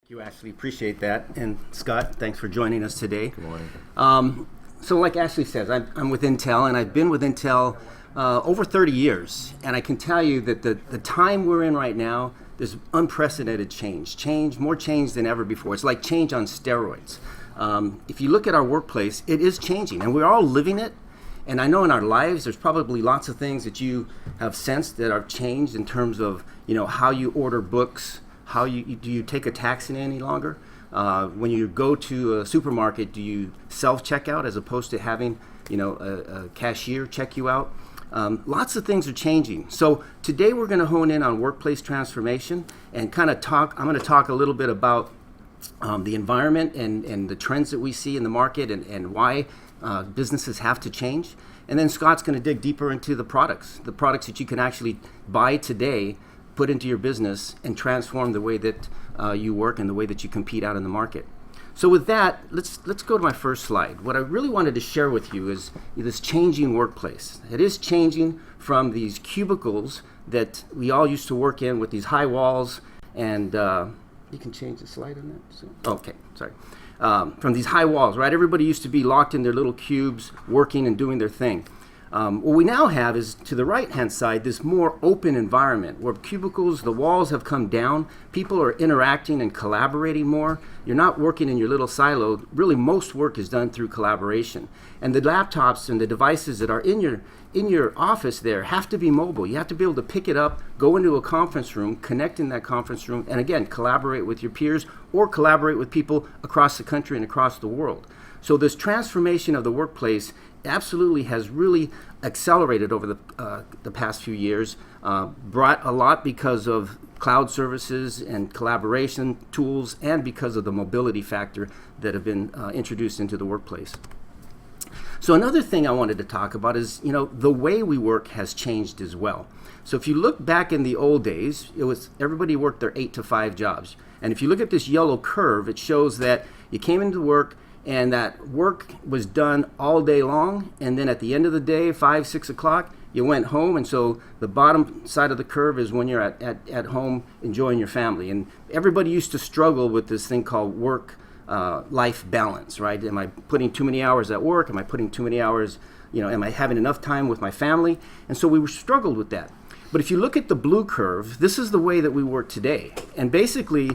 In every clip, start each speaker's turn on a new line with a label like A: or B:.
A: You Ashley, appreciate that. And Scott, thanks for joining us today.
B: Good morning.
A: So like Ashley says, I'm with Intel, and I've been with Intel over 30 years. And I can tell you that the time we're in right now, there's unprecedented change, more change than ever before. It's like change on steroids. If you look at our workplace, it is changing, and we're all living it. And I know in our lives, there's probably lots of things that you have sensed that are changed in terms of, how you order books. Do you take a taxi any longer? When you go to a supermarket, do you self-checkout as opposed to having, a cashier check you out? Lots of things are changing. So today we're going to hone in on workplace transformation and kind of I'm going to talk a little bit about the environment and the trends that we see in the market and why businesses have to change. And then Scott's going to dig deeper into the products that you can actually buy today, put into your business, and transform the way that you work and the way that you compete out in the market. So with that, let's go to my first slide. What I really wanted to share with you is this changing workplace. It is changing from these cubicles that we all used to work in with these high walls, and you can change the slide on that. So, okay, sorry. From these high walls, right? Everybody used to be locked in their little cubes, working and doing their thing. What we now have is, to the right-hand side, this more open environment where cubicles, the walls have come down, people are interacting and collaborating more. You're not working in your little silo. Really, most work is done through collaboration. And the laptops and the devices that are in your office there have to be mobile. You have to be able to pick it up, go into a conference room, connect in that conference room, and again, collaborate with your peers or collaborate with people across the country and across the world. So this transformation of the workplace absolutely has really accelerated over the past few years, brought a lot because of cloud services and collaboration tools, and because of the mobility factor that have been introduced into the workplace. So another thing I wanted to talk about is, the way we work has changed as well. So if you look back in the old days, it was everybody worked their 8-to-5 jobs. And if you look at this yellow curve, it shows that you came into work and that work was done all day long, and then at the end of the day, 5, 6 o'clock, you went home. And so the bottom side of the curve is when you're at home enjoying your family. And everybody used to struggle with this thing called work-life balance, right? Am I putting too many hours at work? Am I putting too many hours, am I having enough time with my family? And so we struggled with that. But if you look at the blue curve, this is the way that we work today. And basically,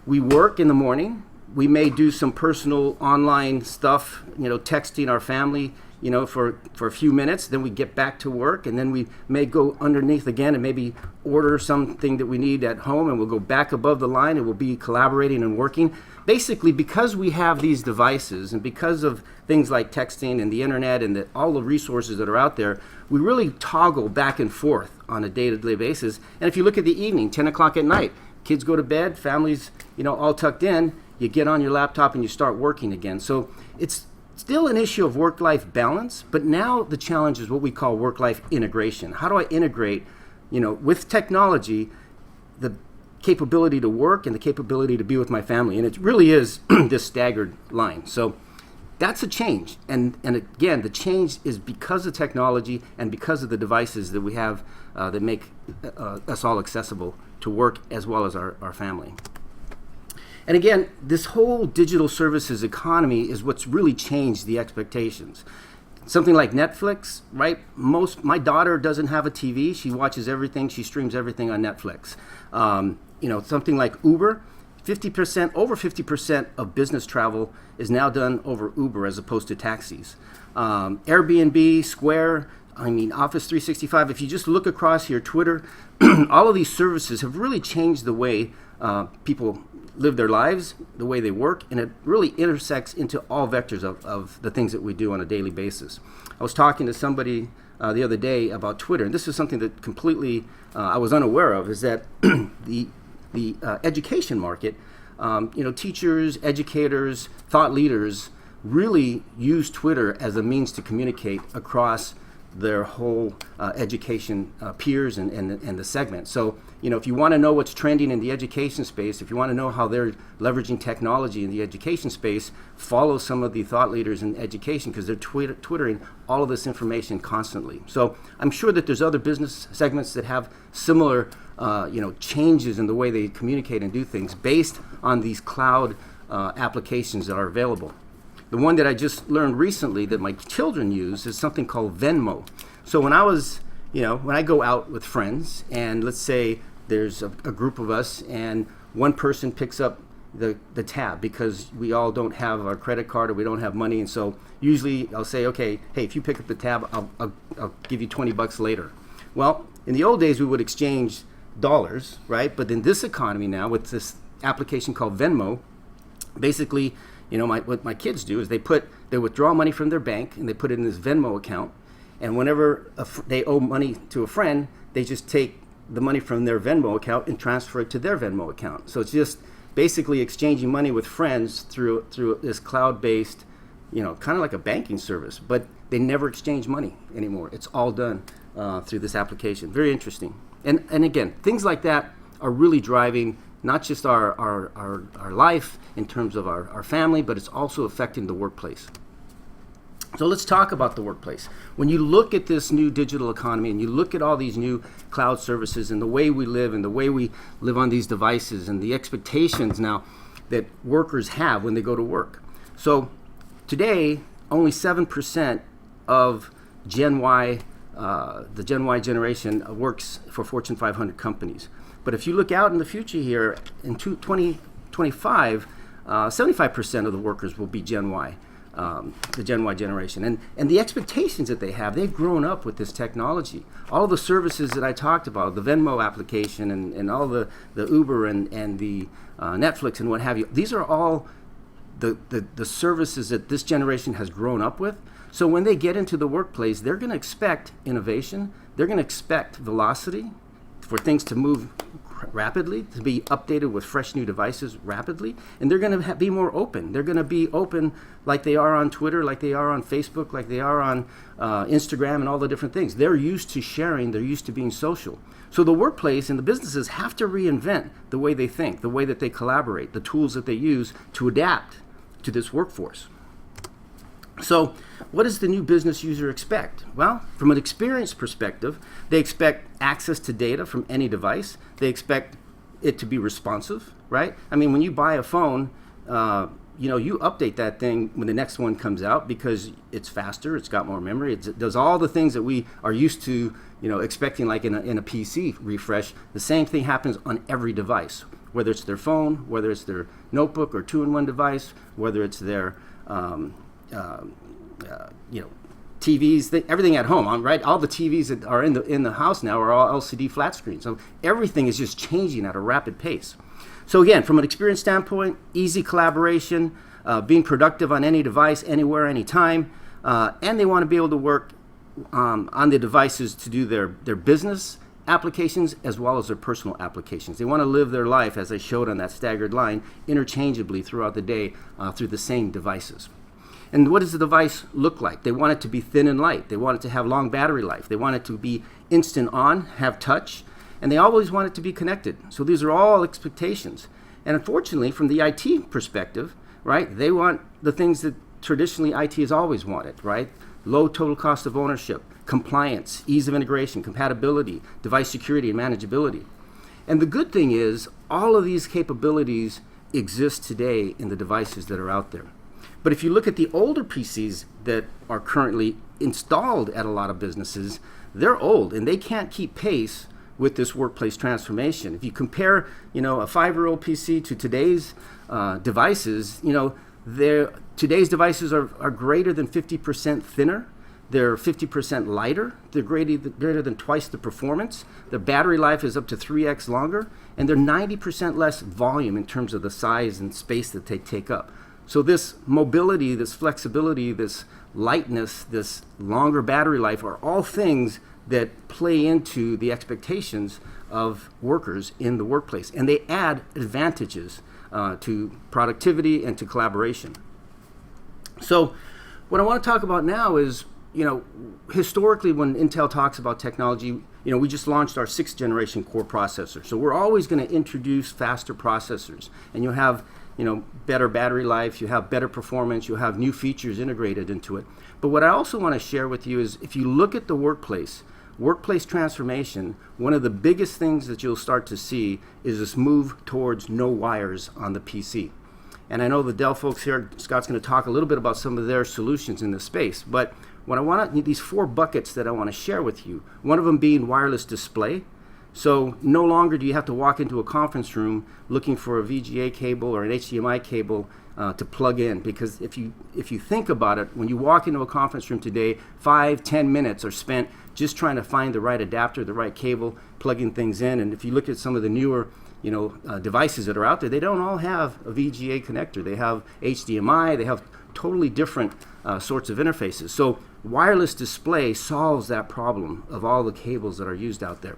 A: we work in the morning. We may do some personal online stuff, texting our family, for a few minutes. Then we get back to work, and then we may go underneath again and maybe order something that we need at home, and we'll go back above the line and we'll be collaborating and working. Basically, because we have these devices and because of things like texting and the internet and all the resources that are out there, we really toggle back and forth on a day-to-day basis. And if you look at the evening, 10 o'clock at night, kids go to bed, families, all tucked in, you get on your laptop and you start working again. So it's still an issue of work-life balance, but now the challenge is what we call work-life integration. How do I integrate, with technology, the capability to work and the capability to be with my family? And it really is this staggered line. So that's a change. And again, the change is because of technology and because of the devices that we have that make us all accessible to work as well as our family. And again, this whole digital services economy is what's really changed the expectations. Something like Netflix, right? My daughter doesn't have a TV. She watches everything. She streams everything on Netflix. Something like Uber, over 50% of business travel is now done over Uber as opposed to taxis. Airbnb, Square, Office 365. If you just look across here, Twitter, all of these services have really changed the way people live their lives, the way they work, and it really intersects into all vectors of the things that we do on a daily basis. I was talking to somebody the other day about Twitter, and this is something that completely I was unaware of, is that the education market, teachers, educators, thought leaders really use Twitter as a means to communicate across their whole education peers and the segment. So, if you want to know what's trending in the education space, if you want to know how they're leveraging technology in the education space, follow some of the thought leaders in education, because they're twittering all of this information constantly. So I'm sure that there's other business segments that have similar changes in the way they communicate and do things based on these cloud applications that are available. The one that I just learned recently that my children use is something called Venmo. So when I go out with friends, and let's say there's a group of us, and one person picks up the tab because we all don't have our credit card or we don't have money, and so usually I'll say, okay, hey, if you pick up the tab, I'll give you $20 later. Well, in the old days we would exchange dollars, right? But in this economy now, with this application called Venmo, basically, what my kids do is they withdraw money from their bank and they put it in this Venmo account, and whenever they owe money to a friend, they just take the money from their Venmo account and transfer it to their Venmo account. So it's just basically exchanging money with friends through this cloud-based, kind of like a banking service, but they never exchange money anymore. It's all done through this application. Very interesting. And again, things like that are really driving not just our life in terms of our family, but it's also affecting the workplace. So let's talk about the workplace. When you look at this new digital economy and you look at all these new cloud services and the way we live and the way we live on these devices and the expectations now that workers have when they go to work. So today, only 7% of Gen Y, the Gen Y generation, works for Fortune 500 companies. But if you look out in the future here, in 2025, 75% of the workers will be Gen Y. The Gen Y generation. And the expectations that they have, they've grown up with this technology. All the services that I talked about, the Venmo application and all the Uber and the Netflix and what have you, these are all the services that this generation has grown up with. So when they get into the workplace, they're going to expect innovation, they're going to expect velocity for things to move rapidly, to be updated with fresh new devices rapidly, and they're going to be more open. They're going to be open like they are on Twitter, like they are on Facebook, like they are on Instagram and all the different things. They're used to sharing, they're used to being social. So the workplace and the businesses have to reinvent the way they think, the way that they collaborate, the tools that they use to adapt to this workforce. So what does the new business user expect? Well, from an experience perspective, they expect access to data from any device. They expect it to be responsive, right? I mean, when you buy a phone, you update that thing when the next one comes out because it's faster, it's got more memory, it does all the things that we are used to, expecting like in a PC refresh. The same thing happens on every device, whether it's their phone, whether it's their notebook or two-in-one device, whether it's their TVs, everything at home, right? All the TVs that are in the house now are all LCD flat screens. So everything is just changing at a rapid pace. So again, from an experience standpoint, easy collaboration, being productive on any device, anywhere, anytime, and they want to be able to work on the devices to do their business applications as well as their personal applications. They want to live their life, as I showed on that staggered line, interchangeably throughout the day through the same devices. And what does the device look like? They want it to be thin and light. They want it to have long battery life. They want it to be instant on, have touch, and they always want it to be connected. So these are all expectations. And unfortunately, from the IT perspective, right, they want the things that traditionally IT has always wanted, right? Low total cost of ownership, compliance, ease of integration, compatibility, device security, and manageability. And the good thing is, all of these capabilities exist today in the devices that are out there. But if you look at the older PCs that are currently installed at a lot of businesses, they're old and they can't keep pace with this workplace transformation. If you compare, a 5-year-old PC to today's devices, today's devices are greater than 50% thinner. They're 50% lighter. They're greater than twice the performance. Their battery life is up to 3x longer, and they're 90% less volume in terms of the size and space that they take up. So this mobility, this flexibility, this lightness, this longer battery life are all things that play into the expectations of workers in the workplace. And they add advantages to productivity and to collaboration. So what I want to talk about now is, historically when Intel talks about technology, we just launched our 6th generation core processor. So we're always going to introduce faster processors. And you'll have better battery life, you have better performance, you'll have new features integrated into it. But what I also want to share with you is if you look at the workplace, workplace transformation, one of the biggest things that you'll start to see is this move towards no wires on the PC. And I know the Dell folks here, Scott's going to talk a little bit about some of their solutions in this space, but what I want these 4 buckets that I want to share with you, one of them being wireless display. So no longer do you have to walk into a conference room looking for a VGA cable or an HDMI cable to plug in, because if you think about it, when you walk into a conference room today, 5-10 minutes are spent just trying to find the right adapter, the right cable, plugging things in. And if you look at some of the newer devices that are out there, they don't all have a VGA connector. They have HDMI, they have totally different sorts of interfaces. So wireless display solves that problem of all the cables that are used out there.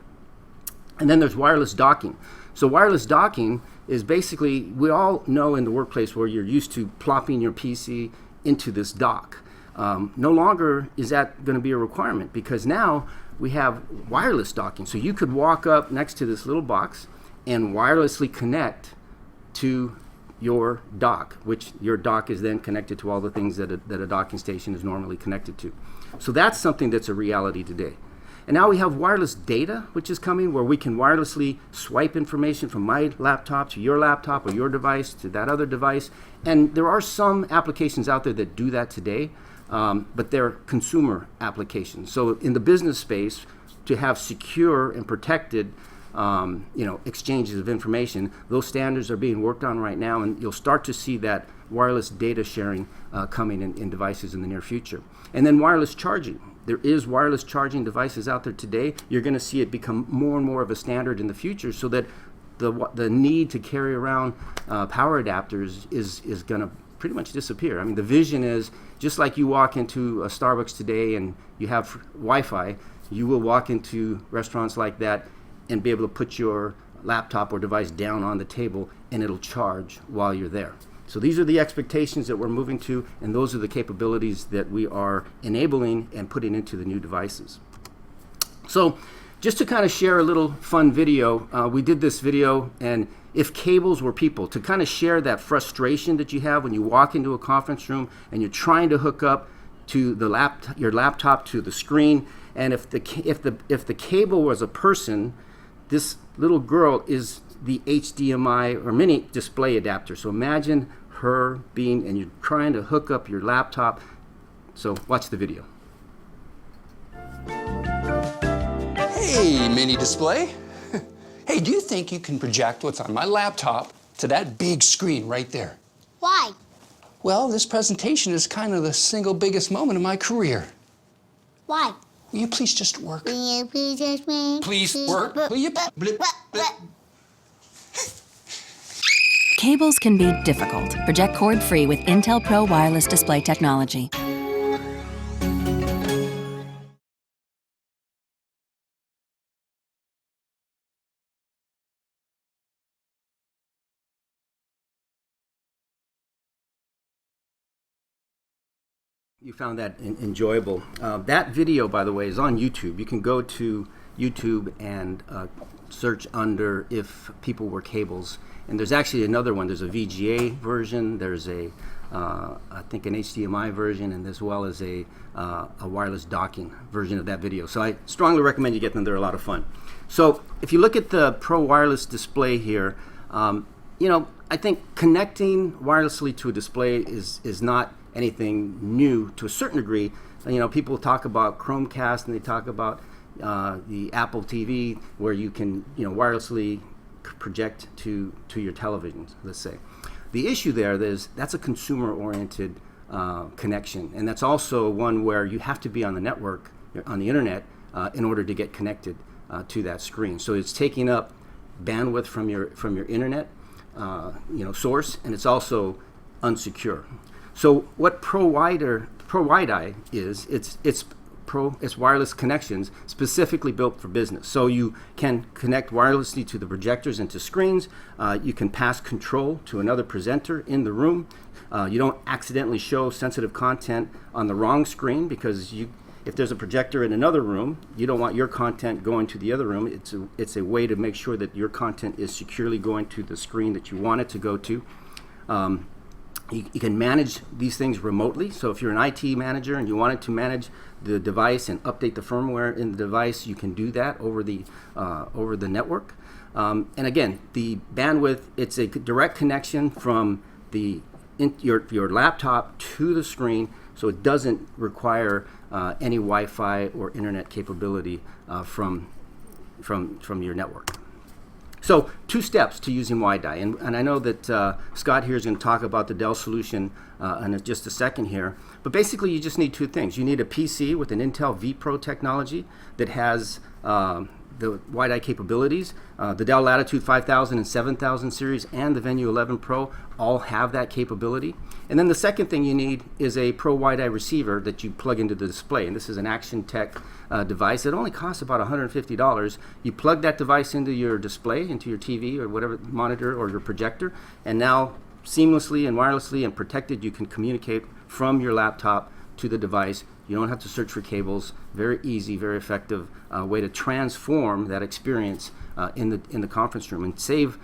A: And then there's wireless docking. So wireless docking is basically, we all know in the workplace where you're used to plopping your PC into this dock. No longer is that going to be a requirement, because now we have wireless docking. So you could walk up next to this little box and wirelessly connect to your dock, which your dock is then connected to all the things that a docking station is normally connected to. So that's something that's a reality today. And now we have wireless data, which is coming, where we can wirelessly swipe information from my laptop to your laptop, or your device to that other device. And there are some applications out there that do that today, but they're consumer applications. So in the business space, to have secure and protected exchanges of information, those standards are being worked on right now, and you'll start to see that wireless data sharing coming in devices in the near future. And then wireless charging. There is wireless charging devices out there today. You're going to see it become more and more of a standard in the future, so that the need to carry around power adapters is going to pretty much disappear. I mean, the vision is, just like you walk into a Starbucks today and you have Wi-Fi, you will walk into restaurants like that and be able to put your laptop or device down on the table and it'll charge while you're there. So these are the expectations that we're moving to, and those are the capabilities that we are enabling and putting into the new devices. So just to kind of share a little fun video, we did this video, and if cables were people, to kind of share that frustration that you have when you walk into a conference room and you're trying to hook up to your laptop to the screen, and if the cable was a person, this little girl is the HDMI or mini display adapter. So imagine her being, and you're trying to hook up your laptop. So watch the video.
B: Hey, mini display. Hey, do you think you can project what's on my laptop to that big screen right there?
C: Why?
B: Well, this presentation is kind of the single biggest moment of my career.
C: Why?
B: Will you please just work?
C: Will you please just work?
B: Please work. Will you? Blip, blip.
D: Cables can be difficult. Project cord-free with Intel Pro wireless display technology.
A: You found that enjoyable. That video, by the way, is on YouTube. You can go to YouTube and search under "If People Were Cables." And there's actually another one. There's a VGA version. There's I think an HDMI version, and as well as a wireless docking version of that video. So I strongly recommend you get them. They're a lot of fun. So if you look at the Pro wireless display here, I think connecting wirelessly to a display is not anything new to a certain degree. People talk about Chromecast, and they talk about the Apple TV, where you can wirelessly project to your televisions, let's say. The issue there is that's a consumer-oriented connection, and that's also one where you have to be on the network, on the internet, in order to get connected to that screen. So it's taking up bandwidth from your internet source, and it's also unsecure. So what Pro WiDi is, it's wireless connections specifically built for business. So you can connect wirelessly to the projectors and to screens. You can pass control to another presenter in the room. You don't accidentally show sensitive content on the wrong screen, because if there's a projector in another room, you don't want your content going to the other room. It's a way to make sure that your content is securely going to the screen that you want it to go to. You can manage these things remotely. So if you're an IT manager and you wanted to manage the device and update the firmware in the device, you can do that over the network. And again, the bandwidth, it's a direct connection from your laptop to the screen, so it doesn't require any Wi-Fi or internet capability from your network. So 2 steps to using WiDi, and I know that Scott here is going to talk about the Dell solution in just a second here, but basically you just need 2 things. You need a PC with an Intel vPro technology that has the WiDi capabilities. The Dell Latitude 5000 and 7000 series and the Venue 11 Pro all have that capability. And then the second thing you need is a Pro WiDi receiver that you plug into the display. And this is an Action Tech device. It only costs about $150. You plug that device into your display, into your TV or whatever monitor or your projector, and now seamlessly and wirelessly and protected, you can communicate from your laptop to the device. You don't have to search for cables. Very easy, very effective way to transform that experience in the conference room and save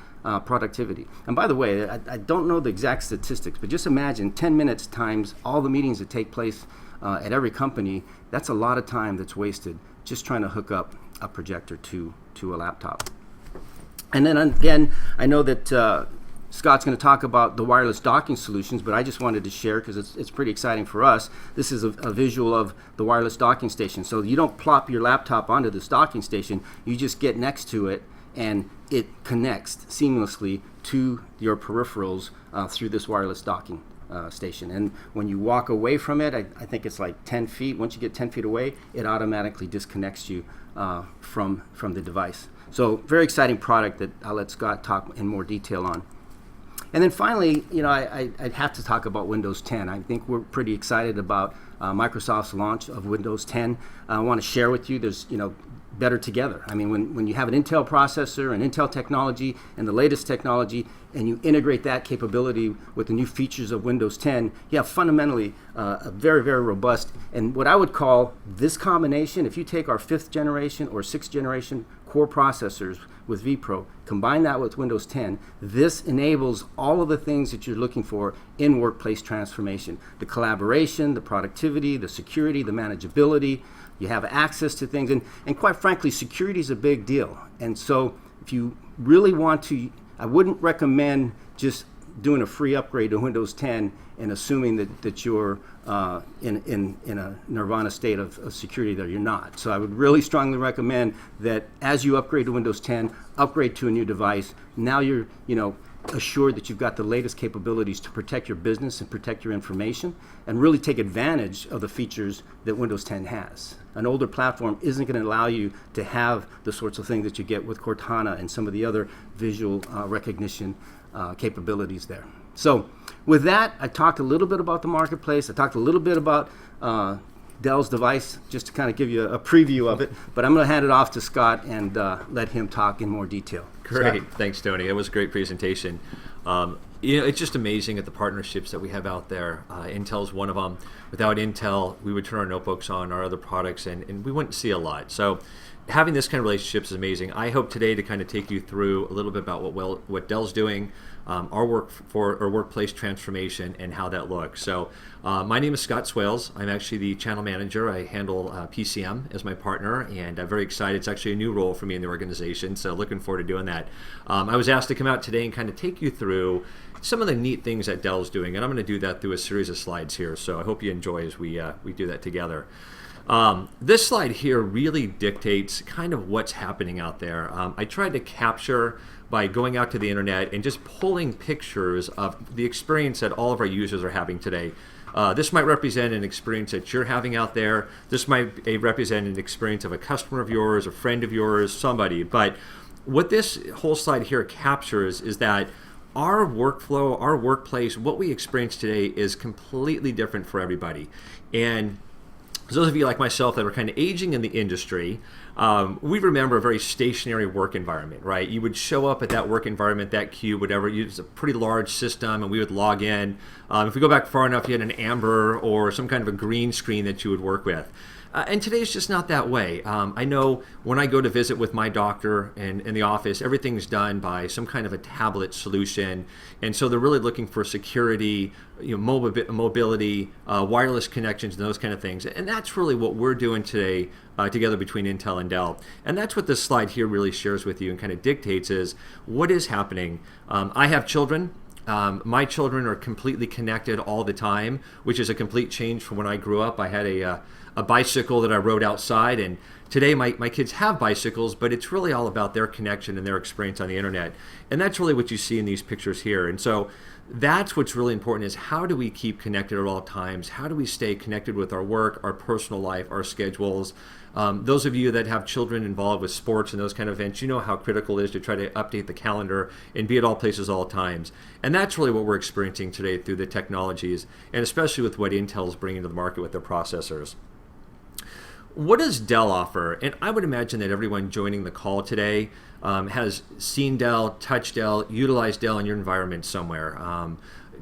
A: productivity. And by the way, I don't know the exact statistics, but just imagine 10 minutes times all the meetings that take place at every company. That's a lot of time that's wasted just trying to hook up a projector to a laptop. And then again, I know that Scott's going to talk about the wireless docking solutions, but I just wanted to share because it's pretty exciting for us. This is a visual of the wireless docking station. So you don't plop your laptop onto this docking station, you just get next to it and it connects seamlessly to your peripherals through this wireless docking station. And when you walk away from it, I think it's like 10 feet. Once you get 10 feet away, it automatically disconnects you from the device. So very exciting product that I'll let Scott talk in more detail on. And then finally, I'd have to talk about Windows 10. I think we're pretty excited about Microsoft's launch of Windows 10. I want to share with you, there's, better together. I mean, when you have an Intel processor and Intel technology and the latest technology, and you integrate that capability with the new features of Windows 10, you have fundamentally a very, very robust, and what I would call this combination, if you take our 5th generation or 6th generation core processors with vPro, combine that with Windows 10, this enables all of the things that you're looking for in workplace transformation. The collaboration, the productivity, the security, the manageability. You have access to things, and quite frankly, security is a big deal. And so if you really want to, I wouldn't recommend just doing a free upgrade to Windows 10 and assuming that you're in a nirvana state of security that you're not. So I would really strongly recommend that as you upgrade to Windows 10, upgrade to a new device. Now you're assured that you've got the latest capabilities to protect your business and protect your information and really take advantage of the features that Windows 10 has. An older platform isn't going to allow you to have the sorts of things that you get with Cortana and some of the other visual recognition capabilities there. So with that, I talked a little bit about the marketplace. I talked a little bit about Dell's device, just to kind of give you a preview of it. But I'm going to hand it off to Scott and let him talk in more detail.
E: Great.
A: Scott?
E: Thanks, Tony. It was a great presentation. It's just amazing at the partnerships that we have out there. Intel's one of them. Without Intel, we would turn our notebooks on, our other products, and we wouldn't see a lot. So having this kind of relationships is amazing. I hope today to kind of take you through a little bit about what Dell's doing, our workplace transformation, and how that looks. So my name is Scott Swailes. I'm actually the channel manager. I handle PCM as my partner, and I'm very excited. It's actually a new role for me in the organization, so looking forward to doing that. I was asked to come out today and kind of take you through some of the neat things that Dell's doing, and I'm going to do that through a series of slides here, so I hope you enjoy as we do that together. This slide here really dictates kind of what's happening out there. I tried to capture by going out to the internet and just pulling pictures of the experience that all of our users are having today. This might represent an experience that you're having out there. This might represent an experience of a customer of yours, a friend of yours, somebody. But what this whole slide here captures is that our workflow, our workplace, what we experience today is completely different for everybody. And those of you like myself that are kind of aging in the industry, we remember a very stationary work environment, right? You would show up at that work environment, that cube, whatever. It was a pretty large system, and we would log in. If we go back far enough, you had an amber or some kind of a green screen that you would work with. And today's just not that way. I know when I go to visit with my doctor in the office, everything's done by some kind of a tablet solution. And so they're really looking for security, mobility, wireless connections, and those kind of things. And that's really what we're doing today together between Intel and Dell. And that's what this slide here really shares with you and kind of dictates is what is happening. I have children. My children are completely connected all the time, which is a complete change from when I grew up. I had a bicycle that I rode outside, and today my kids have bicycles, but it's really all about their connection and their experience on the internet. And that's really what you see in these pictures here. And so that's what's really important is how do we keep connected at all times? How do we stay connected with our work, our personal life, our schedules? Those of you that have children involved with sports and those kind of events, you know how critical it is to try to update the calendar and be at all places all times. And that's really what we're experiencing today through the technologies, and especially with what Intel is bringing to the market with their processors. What does Dell offer? And I would imagine that everyone joining the call today has seen Dell, touched Dell, utilized Dell in your environment somewhere.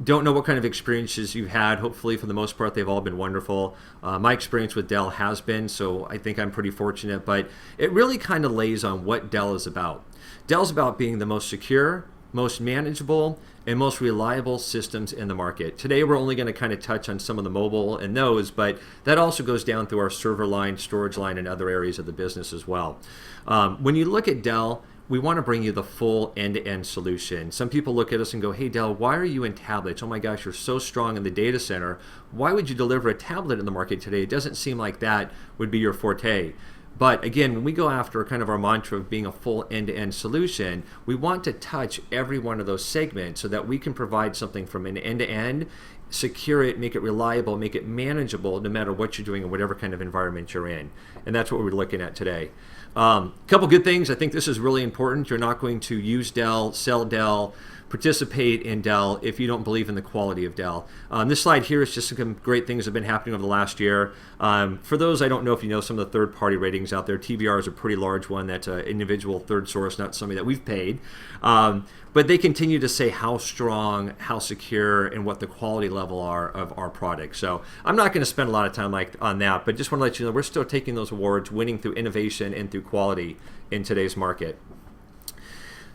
E: Don't know what kind of experiences you've had. Hopefully, for the most part, they've all been wonderful. My experience with Dell has been, so I think I'm pretty fortunate. But it really kind of lays on what Dell is about. Dell's about being the most secure, most manageable, and most reliable systems in the market. Today, we're only going to kind of touch on some of the mobile and those, but that also goes down through our server line, storage line, and other areas of the business as well. When you look at Dell, we want to bring you the full end-to-end solution. Some people look at us and go, hey, Dell, why are you in tablets? Oh my gosh, you're so strong in the data center. Why would you deliver a tablet in the market today? It doesn't seem like that would be your forte. But again, when we go after kind of our mantra of being a full end-to-end solution, we want to touch every one of those segments so that we can provide something from an end-to-end, secure it, make it reliable, make it manageable no matter what you're doing in whatever kind of environment you're in. And that's what we're looking at today. Couple good things. I think this is really important. You're not going to use Dell, sell Dell, participate in Dell if you don't believe in the quality of Dell. This slide here is just some great things that have been happening over the last year. For those, I don't know if you know some of the third-party ratings out there. TBR is a pretty large one. That's an individual third source, not somebody that we've paid. But they continue to say how strong, how secure, and what the quality level are of our products. So I'm not going to spend a lot of time on that, but just want to let you know we're still taking those awards, winning through innovation and through quality in today's market.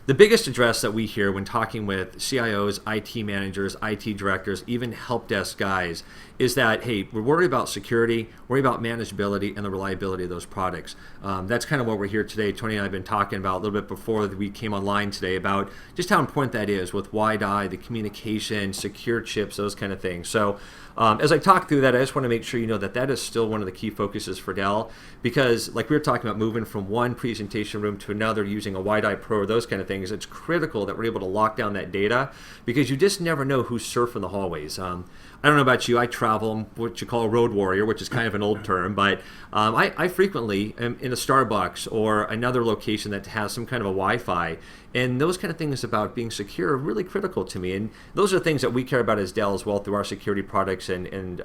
E: The biggest address that we hear when talking with CIOs, IT managers, IT directors, even help desk guys is that, hey, we're worried about security, worried about manageability, and the reliability of those products. That's kind of what we're here today. Tony and I have been talking about a little bit before we came online today about just how important that is with WiDi, the communication, secure chips, those kind of things. So as I talk through that, I just want to make sure you know that that is still one of the key focuses for Dell, because like we were talking about moving from one presentation room to another using a WiDi Pro, those kind of things, it's critical that we're able to lock down that data because you just never know who's surfing the hallways. I don't know about you, I travel, I'm what you call a road warrior, which is kind of an old term, but I frequently am in a Starbucks or another location that has some kind of a Wi-Fi, and those kind of things about being secure are really critical to me, and those are things that we care about as Dell as well through our security products and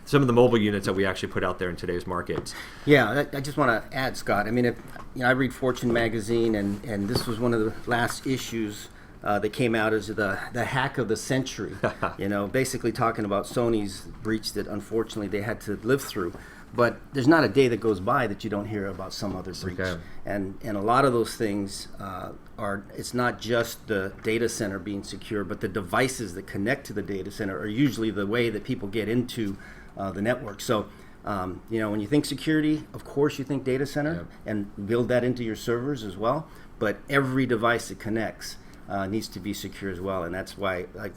E: some of the mobile units that we actually put out there in today's markets.
A: Yeah, I just want to add, Scott. I mean, I read Fortune magazine, and this was one of the last issues that came out as the hack of the century. Basically talking about Sony's breach that unfortunately they had to live through. But there's not a day that goes by that you don't hear about some other breach. Okay. And a lot of those things it's not just the data center being secure, but the devices that connect to the data center are usually the way that people get into the network. So, when you think security, of course you think data center, and build that into your servers as well. But every device that connects needs to be secure as well, and that's why, I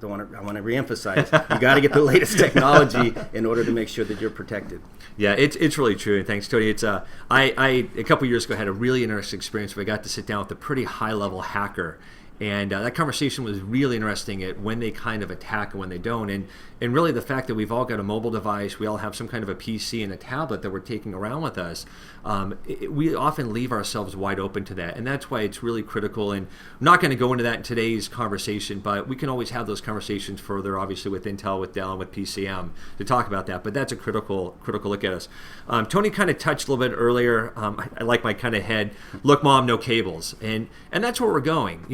A: want to reemphasize, you got to get the latest technology in order to make sure that you're protected. Yeah,
E: it's really true, and thanks, Tony. It's I a couple years ago had a really interesting experience where I got to sit down with a pretty high-level hacker. And that conversation was really interesting at when they kind of attack and when they don't. And really the fact that we've all got a mobile device, we all have some kind of a PC and a tablet that we're taking around with us, we often leave ourselves wide open to that. And that's why it's really critical. And I'm not going to go into that in today's conversation, but we can always have those conversations further, obviously with Intel, with Dell, and with PCM to talk about that. But that's a critical look at us. Tony kind of touched a little bit earlier. I like my kind of head, look, Mom, no cables. And that's where we're going.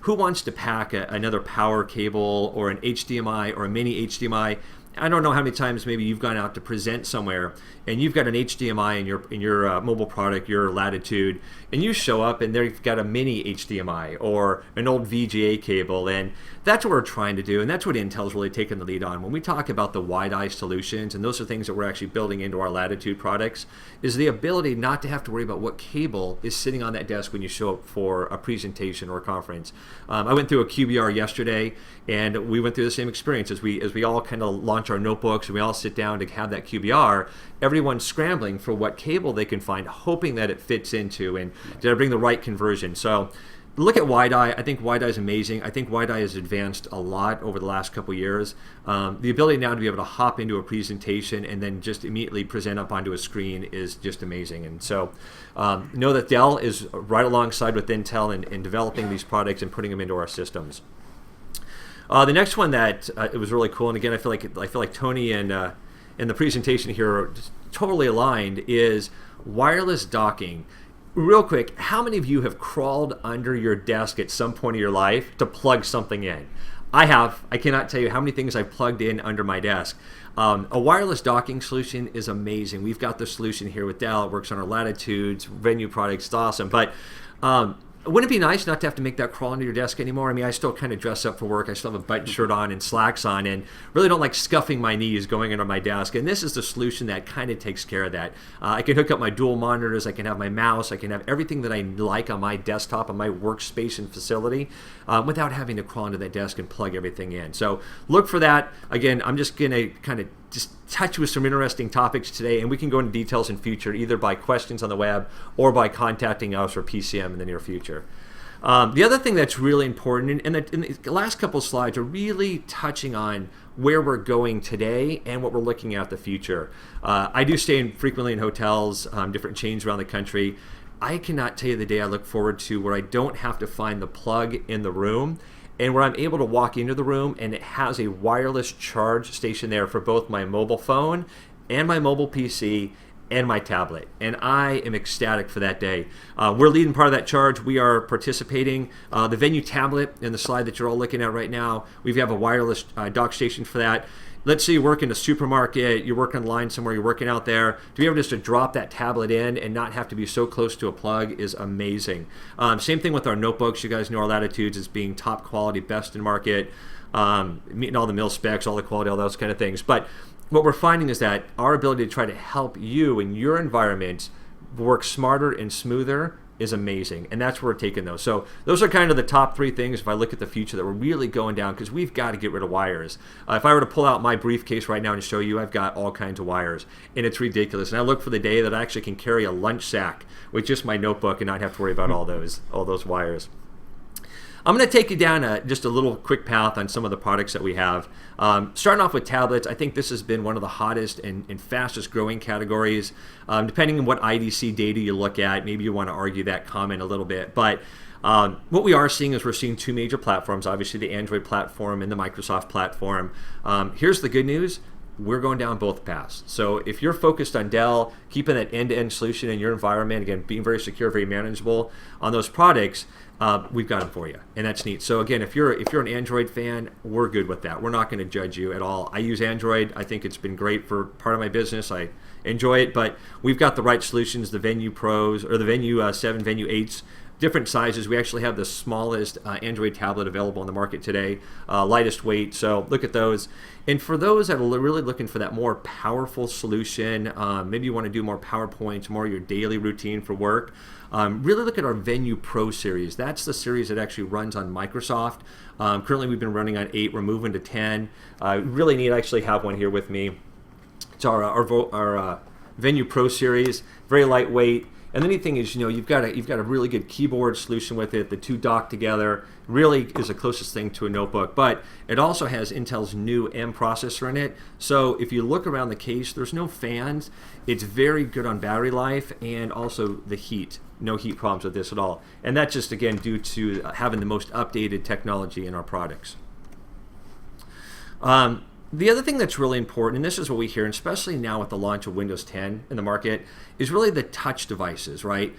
E: Who wants to pack another power cable or an HDMI or a mini HDMI? I don't know how many times maybe you've gone out to present somewhere and you've got an HDMI in your mobile product, your Latitude, and you show up and they've got a mini HDMI or an old VGA cable, and that's what we're trying to do, and that's what Intel's really taken the lead on. When we talk about the WiDi solutions, and those are things that we're actually building into our Latitude products, is the ability not to have to worry about what cable is sitting on that desk when you show up for a presentation or a conference. I went through a QBR yesterday, and we went through the same experience as we all kind of launch our notebooks and we all sit down to have that QBR. Everyone's scrambling for what cable they can find, hoping that it fits into, and did I bring the right conversion? So look at WiDi. I think WiDi is amazing. I think WiDi has advanced a lot over the last couple years. The ability now to be able to hop into a presentation and then just immediately present up onto a screen is just amazing. And so know that Dell is right alongside with Intel in developing these products and putting them into our systems. The next one that it was really cool, and again, I feel like Tony and the presentation here are just totally aligned, is wireless docking. Real quick, how many of you have crawled under your desk at some point in your life to plug something in? I have. I cannot tell you how many things I've plugged in under my desk. A wireless docking solution is amazing. We've got the solution here with Dell. It works on our Latitudes, Venue products. It's awesome. But wouldn't it be nice not to have to make that crawl under your desk anymore? I mean, I still kind of dress up for work. I still have a button shirt on and slacks on, and really don't like scuffing my knees going under my desk. And this is the solution that kind of takes care of that. I can hook up my dual monitors. I can have my mouse. I can have everything that I like on my desktop, on my workspace and facility, without having to crawl into that desk and plug everything in. So look for that. Again, I'm just going to kind of just touch with some interesting topics today, and we can go into details in future, either by questions on the web or by contacting us or PCM in the near future. The other thing that's really important, and the last couple of slides are really touching on where we're going today and what we're looking at the future. I do stay frequently in hotels, different chains around the country. I cannot tell you the day I look forward to where I don't have to find the plug in the room, and where I'm able to walk into the room and it has a wireless charge station there for both my mobile phone and my mobile PC and my tablet. And I am ecstatic for that day. We're leading part of that charge. We are participating. The Venue tablet in the slide that you're all looking at right now, we have a wireless dock station for that. Let's say you work in a supermarket, you're working online somewhere, you're working out there. To be able just to drop that tablet in and not have to be so close to a plug is amazing. Same thing with our notebooks. You guys know our Latitudes as being top quality, best in market, meeting all the mil specs, all the quality, all those kind of things. But what we're finding is that our ability to try to help you in your environment work smarter and smoother is amazing, and that's where we're taking those. So those are kind of the top three things if I look at the future that we're really going down, because we've got to get rid of wires. If I were to pull out my briefcase right now and show you, I've got all kinds of wires, and it's ridiculous. And I look for the day that I actually can carry a lunch sack with just my notebook and not have to worry about all those wires. I'm going to take you down just a little quick path on some of the products that we have. Starting off with tablets, I think this has been one of the hottest and fastest growing categories. Depending on what IDC data you look at, maybe you want to argue that comment a little bit. But what we are seeing is we're seeing two major platforms, obviously the Android platform and the Microsoft platform. Here's the good news. We're going down both paths. So if you're focused on Dell, keeping that end-to-end solution in your environment, again, being very secure, very manageable on those products, we've got them for you, and that's neat. So again, if you're an Android fan, we're good with that. We're not going to judge you at all. I use Android. I think it's been great for part of my business. I enjoy it, but we've got the right solutions, the Venue Pros or the Venue 7, Venue 8s, different sizes. We actually have the smallest Android tablet available on the market today, lightest weight. So look at those. And for those that are really looking for that more powerful solution, maybe you want to do more PowerPoints, more your daily routine for work, really look at our Venue Pro series. That's the series that actually runs on Microsoft. Currently we've been running on 8. We're moving to 10. Really neat. I actually have one here with me. It's our Venue Pro series, very lightweight. And the neat thing is, you've got a really good keyboard solution with it. The two dock together. Really is the closest thing to a notebook. But it also has Intel's new M processor in it. So if you look around the case, there's no fans. It's very good on battery life and also the heat. No heat problems with this at all. And that's just, again, due to having the most updated technology in our products. The other thing that's really important, and this is what we hear, and especially now with the launch of Windows 10 in the market, is really the touch devices, right?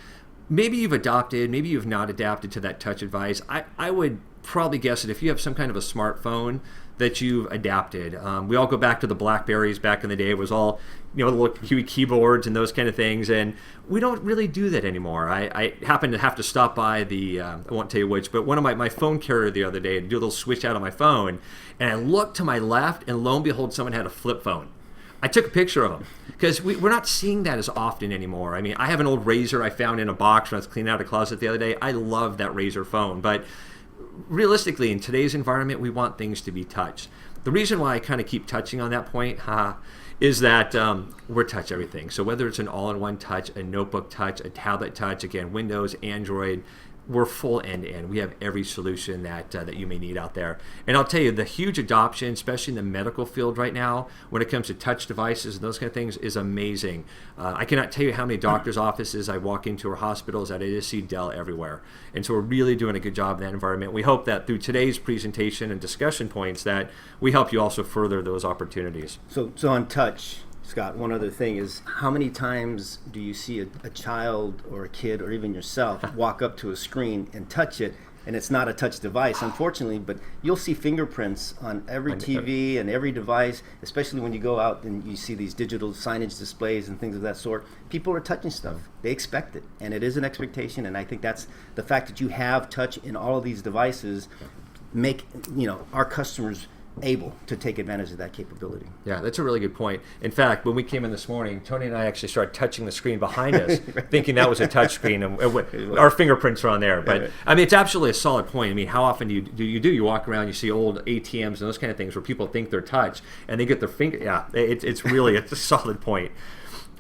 E: Maybe you've adopted, maybe you've not adapted to that touch device. I would probably guess that if you have some kind of a smartphone, that you've adapted. We all go back to the Blackberries back in the day. It was all, the little Huey keyboards and those kind of things, and we don't really do that anymore. I happened to have to stop by I won't tell you which, but one of my phone carrier the other day to do a little switch out on my phone, and I looked to my left, and lo and behold, someone had a flip phone. I took a picture of them because we're not seeing that as often anymore. I mean, I have an old Razor I found in a box when I was cleaning out a closet the other day. I love that Razor phone, but realistically, in today's environment, we want things to be touched. The reason why I kind of keep touching on that point is that we're touch everything. So whether it's an all-in-one touch, a notebook touch, a tablet touch, again, Windows, Android, we're full end-to-end. We have every solution that you may need out there. And I'll tell you, the huge adoption, especially in the medical field right now, when it comes to touch devices and those kind of things, is amazing. I cannot tell you how many doctors' offices I walk into or hospitals that I just see Dell everywhere. And so we're really doing a good job in that environment. We hope that through today's presentation and discussion points that we help you also further those opportunities.
A: So on touch, Scott, one other thing is, how many times do you see a child or a kid or even yourself walk up to a screen and touch it, and it's not a touch device, unfortunately, but you'll see fingerprints on every TV and every device, especially when you go out and you see these digital signage displays and things of that sort. People are touching stuff. They expect it, and it is an expectation, and I think that's the fact that you have touch in all of these devices make our customers able to take advantage of that capability.
E: Yeah, that's a really good point. In fact, when we came in this morning, Tony and I actually started touching the screen behind us, thinking that was a touch screen, and our fingerprints are on there. But I mean, it's absolutely a solid point. I mean, how often do you walk around, you see old ATMs and those kind of things where people think they're touch and they get their finger? Yeah, it's really a solid point.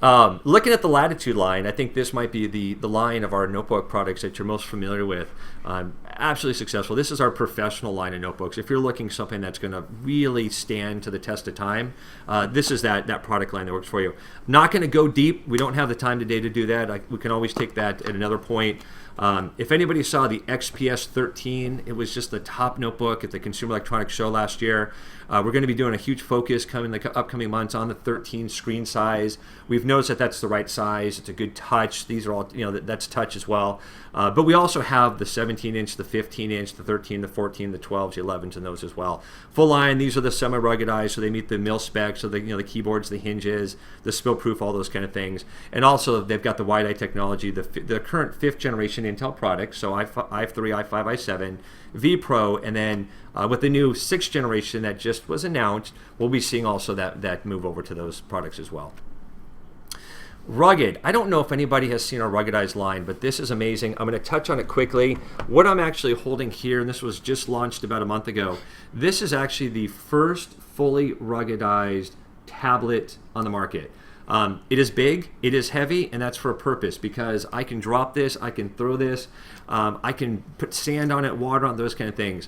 E: Looking at the Latitude line, I think this might be the line of our notebook products that you're most familiar with. Absolutely successful. This is our professional line of notebooks. If you're looking something that's going to really stand to the test of time, this is that product line that works for you. Not going to go deep. We don't have the time today to do that. We can always take that at another point. If anybody saw the XPS 13, it was just the top notebook at the Consumer Electronics Show last year. We're going to be doing a huge focus coming the upcoming months on the 13 screen size. We've noticed that that's the right size. It's a good touch. These are all, that's touch as well. But we also have the 17-inch, the 15-inch, the 13, the 14, the 12s, the 11s, and those as well. Full line, these are the semi-ruggedized, so they meet the mil specs, so the keyboards, the hinges, the spill-proof, all those kind of things. And also, they've got the WiDi technology, the current 5th generation Intel products, so i3, i5, i7, vPro, and then with the new 6th generation that just was announced, we'll be seeing also that move over to those products as well. Rugged. I don't know if anybody has seen our ruggedized line, but this is amazing. I'm going to touch on it quickly. What I'm actually holding here, and this was just launched about a month ago, this is actually the first fully ruggedized tablet on the market. It is big, it is heavy, and that's for a purpose, because I can drop this, I can throw this, I can put sand on it, water on those kind of things.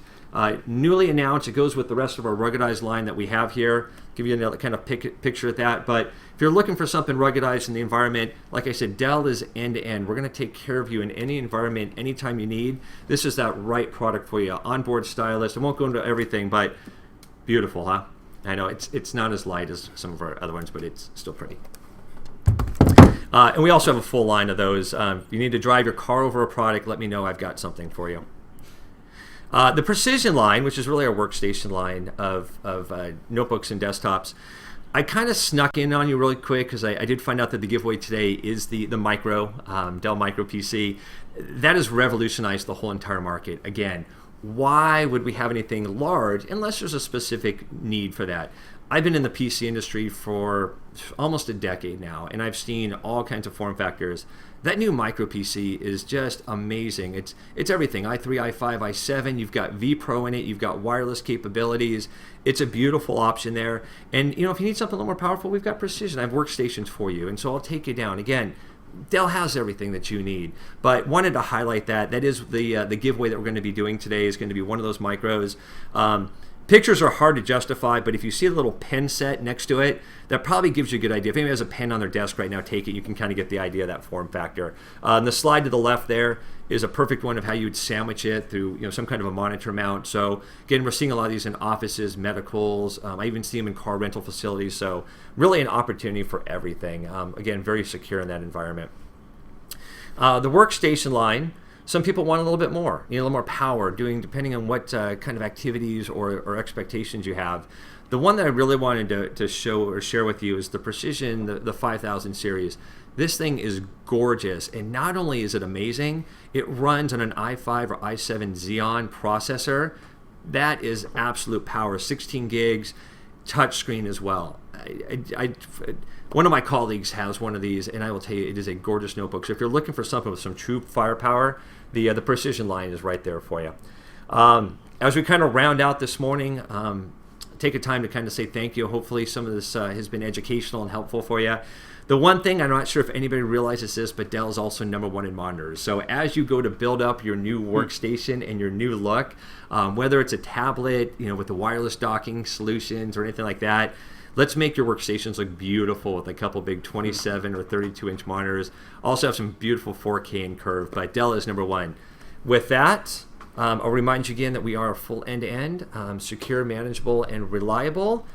E: Newly announced, it goes with the rest of our ruggedized line that we have here. Give you another kind of picture at that. But if you're looking for something ruggedized in the environment, like I said, Dell is end-to-end. We're going to take care of you in any environment, anytime you need. This is that right product for you. Onboard stylus. I won't go into everything, but beautiful, huh? I know it's not as light as some of our other ones, but it's still pretty. And we also have a full line of those. If you need to drive your car over a product, let me know. I've got something for you. The Precision line, which is really our workstation line of notebooks and desktops, I kind of snuck in on you really quick because I did find out that the giveaway today is the Micro, Dell Micro PC. That has revolutionized the whole entire market. Again, why would we have anything large unless there's a specific need for that? I've been in the PC industry for almost a decade now, and I've seen all kinds of form factors. That new Micro PC is just amazing. It's everything. i3, i5, i7. You've got vPro in it. You've got wireless capabilities. It's a beautiful option there. And if you need something a little more powerful, we've got Precision. I have Workstations for you, and so I'll take you down. Again, Dell has everything that you need, but wanted to highlight that is the giveaway that we're going to be doing today is going to be one of those Micros. Pictures are hard to justify, but if you see a little pen set next to it, that probably gives you a good idea. If anybody has a pen on their desk right now, take it. You can kind of get the idea of that form factor. And the slide to the left there is a perfect one of how you would sandwich it through some kind of a monitor mount. So again, we're seeing a lot of these in offices, medicals. I even see them in car rental facilities. So really an opportunity for everything. Again, very secure in that environment. The workstation line. Some people want a little bit more, a little more power, depending on what kind of activities or expectations you have. The one that I really wanted to show or share with you is the Precision, the 5000 series. This thing is gorgeous, and not only is it amazing, it runs on an i5 or i7 Xeon processor. That is absolute power, 16 gigs, touchscreen as well. One of my colleagues has one of these, and I will tell you, it is a gorgeous notebook. So if you're looking for something with some true firepower, the Precision line is right there for you. As we kind of round out this morning, take a time to kind of say thank you. Hopefully some of this has been educational and helpful for you. The one thing, I'm not sure if anybody realizes this, but Dell is also #1 in monitors. So as you go to build up your new workstation and your new look, whether it's a tablet, with the wireless docking solutions or anything like that, let's make your workstations look beautiful with a couple big 27 or 32-inch monitors. Also have some beautiful 4K and curve, but Dell is #1. With that, I'll remind you again that we are a full end-to-end, secure, manageable, and reliable.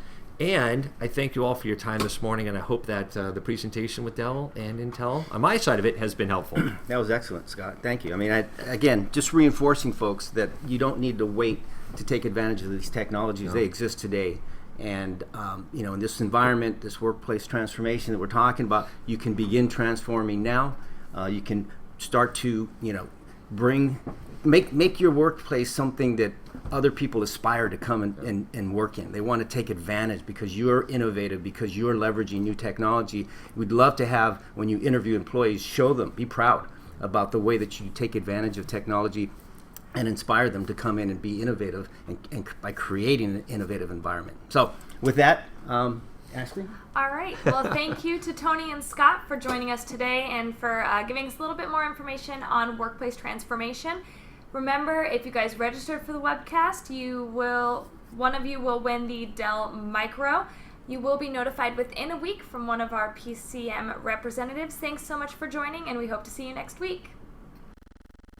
E: And I thank you all for your time this morning, and I hope that the presentation with Dell and Intel, on my side of it, has been helpful.
A: That was excellent, Scott. Thank you. I mean, again, just reinforcing folks that you don't need to wait to take advantage of these technologies. No. They exist today. And, in this environment, this workplace transformation that we're talking about, you can begin transforming now. You can start to, make your workplace something that other people aspire to come and work in. They want to take advantage because you're innovative, because you're leveraging new technology. We'd love to have, when you interview employees, show them, be proud about the way that you take advantage of technology and inspire them to come in and be innovative and by creating an innovative environment. So with that, Ashley?
F: All right. Well, thank you to Tony and Scott for joining us today and for giving us a little bit more information on workplace transformation. Remember, if you guys registered for the webcast, one of you will win the Dell Micro. You will be notified within a week from one of our PCM representatives. Thanks so much for joining, and we hope to see you next week.